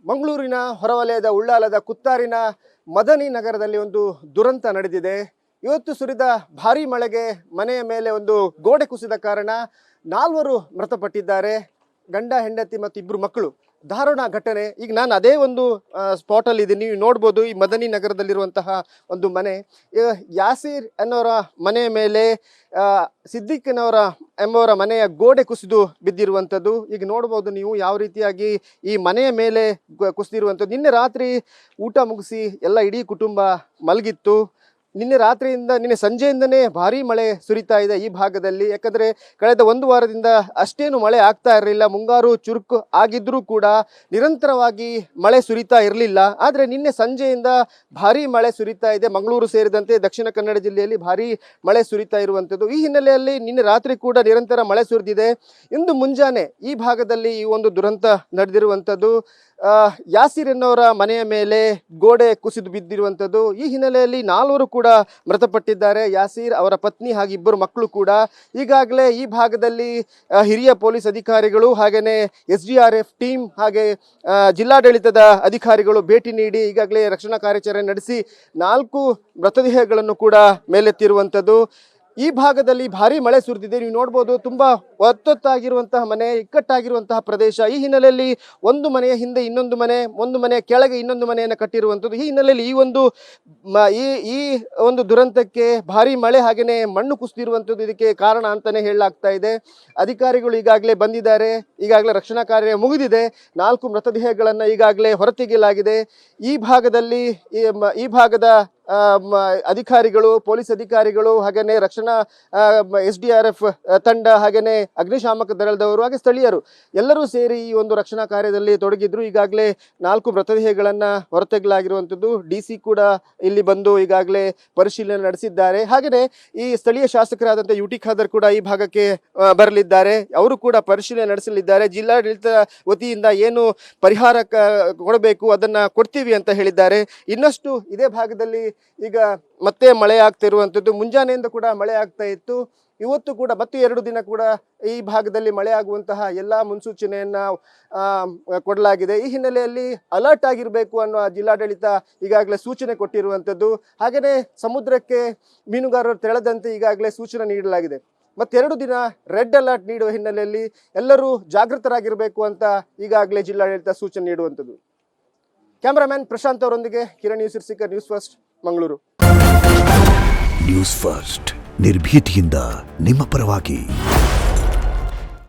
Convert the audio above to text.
ಮಂಗಳೂರಿನ ಹೊರವಲಯದ ಉಳ್ಳಾಲದ ಕುತ್ತಾರಿನ ಮದನಿ ನಗರದಲ್ಲಿ ಒಂದು ದುರಂತ ನಡೆದಿದೆ. ಇವತ್ತು ಸುರಿದ ಭಾರೀ ಮಳೆಗೆ ಮನೆಯ ಮೇಲೆ ಒಂದು ಗೋಡೆ ಕುಸಿದ ಕಾರಣ 4 ಮೃತಪಟ್ಟಿದ್ದಾರೆ. ಗಂಡ, ಹೆಂಡತಿ ಮತ್ತು 2 ಮಕ್ಕಳು. ದಾರುಣ ಘಟನೆ. ಈಗ ನಾನು ಅದೇ ಒಂದು ಸ್ಪಾಟಲ್ಲಿ ಇದ್ದೀನಿ. ನೀವು ನೋಡ್ಬೋದು ಈ ಮದನಿ ನಗರದಲ್ಲಿರುವಂತಹ ಒಂದು ಮನೆ. ಯಾಸೀರ್ ಅನ್ನೋರ ಮನೆಯ ಮೇಲೆ ಸಿದ್ದಿಕ್ ಎಂಬವರ ಮನೆಯ ಗೋಡೆ ಕುಸಿದು ಬಿದ್ದಿರುವಂಥದ್ದು. ಈಗ ನೋಡ್ಬೋದು ನೀವು ಯಾವ ರೀತಿಯಾಗಿ ಈ ಮನೆಯ ಮೇಲೆ ಕುಸಿದಿರುವಂಥದ್ದು. ನಿನ್ನೆ ರಾತ್ರಿ ಊಟ ಮುಗಿಸಿ ಎಲ್ಲ ಇಡೀ ಕುಟುಂಬ ಮಲಗಿತ್ತು. ನಿನ್ನೆ ಸಂಜೆಯಿಂದನೇ ಭಾರೀ ಮಳೆ ಸುರಿತಾ ಇದೆ ಈ ಭಾಗದಲ್ಲಿ. ಯಾಕಂದರೆ ಕಳೆದ 1 ವಾರದಿಂದ ಅಷ್ಟೇನು ಮಳೆ ಆಗ್ತಾ ಇರಲಿಲ್ಲ. ಮುಂಗಾರು ಚುರುಕು ಆಗಿದ್ರೂ ಕೂಡ ನಿರಂತರವಾಗಿ ಮಳೆ ಸುರಿತಾ ಇರಲಿಲ್ಲ. ಆದರೆ ನಿನ್ನೆ ಸಂಜೆಯಿಂದ ಭಾರೀ ಮಳೆ ಸುರಿತಾ ಇದೆ. ಮಂಗಳೂರು ಸೇರಿದಂತೆ ದಕ್ಷಿಣ ಕನ್ನಡ ಜಿಲ್ಲೆಯಲ್ಲಿ ಭಾರೀ ಮಳೆ ಸುರಿತಾ ಇರುವಂಥದ್ದು. ಈ ಹಿನ್ನೆಲೆಯಲ್ಲಿ ನಿನ್ನೆ ರಾತ್ರಿ ಕೂಡ ನಿರಂತರ ಮಳೆ ಸುರಿದಿದೆ. ಇಂದು ಮುಂಜಾನೆ ಈ ಭಾಗದಲ್ಲಿ ಈ ಒಂದು ದುರಂತ ನಡೆದಿರುವಂಥದ್ದು. ಯಾಸೀರ್ ಎನ್ನುವರ ಮನೆಯ ಮೇಲೆ ಗೋಡೆ ಕುಸಿದು ಬಿದ್ದಿರುವಂಥದ್ದು. ಈ ಹಿನ್ನೆಲೆಯಲ್ಲಿ 4 ಕೂಡ ಮೃತಪಟ್ಟಿದ್ದಾರೆ. ಯಾಸೀರ್, ಅವರ ಪತ್ನಿ ಹಾಗೆ 2 ಮಕ್ಕಳು ಕೂಡ. ಈಗಾಗಲೇ ಈ ಭಾಗದಲ್ಲಿ ಹಿರಿಯ ಪೊಲೀಸ್ ಅಧಿಕಾರಿಗಳು ಹಾಗೆಯೇ SDRF ಟೀಮ್ ಹಾಗೆ ಜಿಲ್ಲಾಡಳಿತದ ಅಧಿಕಾರಿಗಳು ಭೇಟಿ ನೀಡಿ ಈಗಾಗಲೇ ರಕ್ಷಣಾ ಕಾರ್ಯಾಚರಣೆ ನಡೆಸಿ 4 ಮೃತದೇಹಗಳನ್ನು ಕೂಡ ಮೇಲೆತ್ತಿರುವಂಥದ್ದು. ಈ ಭಾಗದಲ್ಲಿ ಭಾರೀ ಮಳೆ ಸುರಿದಿದೆ. ನೀವು ನೋಡ್ಬೋದು, ತುಂಬ ಒತ್ತೊತ್ತಾಗಿರುವಂತಹ ಮನೆ, ಇಕ್ಕಟ್ಟಾಗಿರುವಂತಹ ಪ್ರದೇಶ. ಈ ಹಿನ್ನೆಲೆಯಲ್ಲಿ ಒಂದು ಮನೆಯ ಹಿಂದೆ ಇನ್ನೊಂದು ಮನೆ, ಒಂದು ಮನೆಯ ಕೆಳಗೆ ಇನ್ನೊಂದು ಮನೆಯನ್ನು ಕಟ್ಟಿರುವಂಥದ್ದು. ಈ ಹಿನ್ನೆಲೆಯಲ್ಲಿ ಈ ಒಂದು ದುರಂತಕ್ಕೆ ಭಾರೀ ಮಳೆ ಹಾಗೆಯೇ ಮಣ್ಣು ಕುಸಿದಿರುವಂಥದ್ದು ಇದಕ್ಕೆ ಕಾರಣ ಅಂತಲೇ ಹೇಳಲಾಗ್ತಾ ಇದೆ. ಅಧಿಕಾರಿಗಳು ಈಗಾಗಲೇ ಬಂದಿದ್ದಾರೆ. ಈಗಾಗಲೇ ರಕ್ಷಣಾ ಕಾರ್ಯ ಮುಗಿದಿದೆ. 4 ಮೃತದೇಹಗಳನ್ನು ಈಗಾಗಲೇ ಹೊರತೆಗೆಯಲಾಗಿದೆ. ಈ ಭಾಗದ ಅಧಿಕಾರಿಗಳು, ಪೊಲೀಸ್ ಅಧಿಕಾರಿಗಳು ಹಾಗೆಯೇ ರಕ್ಷಣಾ SDRF ತಂಡ ಹಾಗೆಯೇ ಅಗ್ನಿಶಾಮಕ ದಳದವರು ಹಾಗೆ ಸ್ಥಳೀಯರು ಎಲ್ಲರೂ ಸೇರಿ ಈ ಒಂದು ರಕ್ಷಣಾ ಕಾರ್ಯದಲ್ಲಿ ತೊಡಗಿದ್ರು. ಈಗಾಗಲೇ 4 ಮೃತದೇಹಗಳನ್ನು ಹೊರತೆಗೆಯಲಾಗಿರುವಂಥದ್ದು. DC ಕೂಡ ಇಲ್ಲಿ ಬಂದು ಈಗಾಗಲೇ ಪರಿಶೀಲನೆ ನಡೆಸಿದ್ದಾರೆ. ಹಾಗೆಯೇ ಈ ಸ್ಥಳೀಯ ಶಾಸಕರಾದಂಥ UT ಖಾದರ್ ಕೂಡ ಈ ಭಾಗಕ್ಕೆ ಬರಲಿದ್ದಾರೆ. ಅವರು ಕೂಡ ಪರಿಶೀಲನೆ ನಡೆಸಲಿದ್ದಾರೆ. ಜಿಲ್ಲಾಡಳಿತ ವತಿಯಿಂದ ಏನು ಪರಿಹಾರ ಕೊಡಬೇಕು ಅದನ್ನು ಕೊಡ್ತೀವಿ ಅಂತ ಹೇಳಿದ್ದಾರೆ. ಇನ್ನಷ್ಟು ಇದೇ ಭಾಗದಲ್ಲಿ ಈಗ ಮತ್ತೆ ಮಳೆ ಆಗ್ತಿರುವಂಥದ್ದು. ಮುಂಜಾನೆಯಿಂದ ಕೂಡ ಮಳೆ ಆಗ್ತಾ ಇತ್ತು. ಇವತ್ತು ಕೂಡ ಮತ್ತು 2 ದಿನ ಕೂಡ ಈ ಭಾಗದಲ್ಲಿ ಮಳೆ ಆಗುವಂತಹ ಎಲ್ಲ ಮುನ್ಸೂಚನೆಯನ್ನು ಕೊಡಲಾಗಿದೆ. ಈ ಹಿನ್ನೆಲೆಯಲ್ಲಿ ಅಲರ್ಟ್ ಆಗಿರಬೇಕು ಅನ್ನೋ ಜಿಲ್ಲಾಡಳಿತ ಈಗಾಗಲೇ ಸೂಚನೆ ಕೊಟ್ಟಿರುವಂಥದ್ದು. ಹಾಗೆಯೇ ಸಮುದ್ರಕ್ಕೆ ಮೀನುಗಾರರು ತೆರಳದಂತೆ ಈಗಾಗಲೇ ಸೂಚನೆ ನೀಡಲಾಗಿದೆ. ಮತ್ತು 2 ದಿನ ರೆಡ್ ಅಲರ್ಟ್ ನೀಡುವ ಹಿನ್ನೆಲೆಯಲ್ಲಿ ಎಲ್ಲರೂ ಜಾಗೃತರಾಗಿರಬೇಕು ಅಂತ ಈಗಾಗಲೇ ಜಿಲ್ಲಾಡಳಿತ ಸೂಚನೆ ನೀಡುವಂಥದ್ದು. ಕ್ಯಾಮರಾಮ್ಯಾನ್ ಪ್ರಶಾಂತ್ ಅವರೊಂದಿಗೆ Kiran news news first Mangaluru. News first ನಿರ್ಭೀತಿಯಿಂದ ನಿಮ್ಮ ಪರವಾಗಿ.